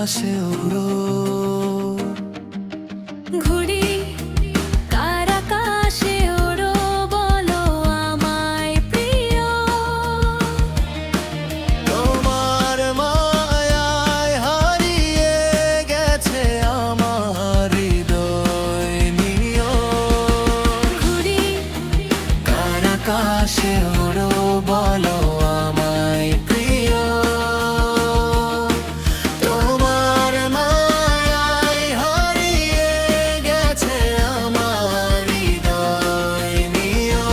আকাশে উড়ো। ঘুড়ি কার আকাশে ওড়ো বলো আমায় প্রিয়। তোমার মায়ায় হারিয়ে গেছে আমার হৃদয় নিও। ঘুড়ি কার আকাশে ওড়ো বলো আমায় প্রিয়। তোমার মায়ায় হারিয়ে গেছে আমার হৃদয় নিও।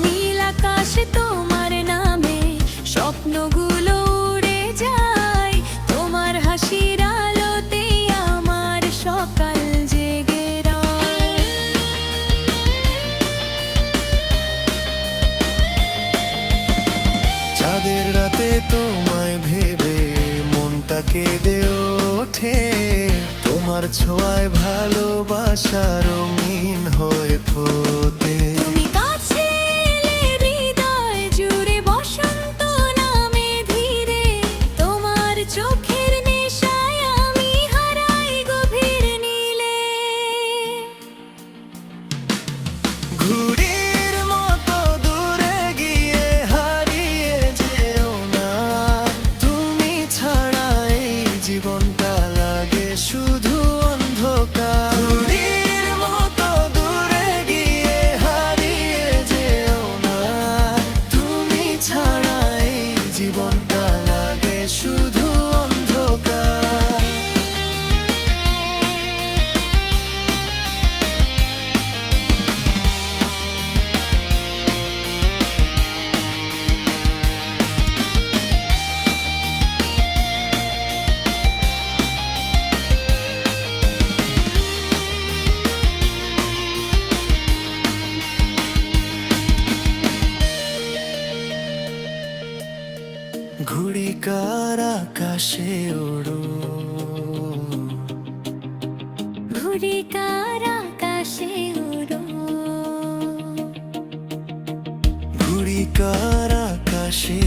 নীল আকাশে তোমার নামে স্বপ্নগুলো উড়ে যায়। তোমার হাসির আলোতে আমার সকাল জেগে রয়। চাঁদের রাতে তোমায় ভেবে মনটা কেঁদে ওঠে। তোমার ছোঁয়ায় ভালোবাসা রঙিন হয়ে ফোটে। তুমি কাছে এলে হৃদয় জুড়ে বসন্ত নামে ধীরে। তোমার চোখের নেশায় আমি হারাই গভীর নীলে। ঘুড়ির মতো দূরে গিয়ে হারিয়ে যেও না। তুমি ছাড়া এই জীবনটা লাগে শুধু অন্ধকার। ঘুড়ির মতো দূরে গিয়ে হারিয়ে যেও না। তুমি ছাড়া এই জীবনটা লাগে শুধু অন্ধকার। ঘুড়ি কার আকাশে ওড়ো। ঘুড়ি কার আকাশে ওড়ো। ঘুড়ি কার আকাশে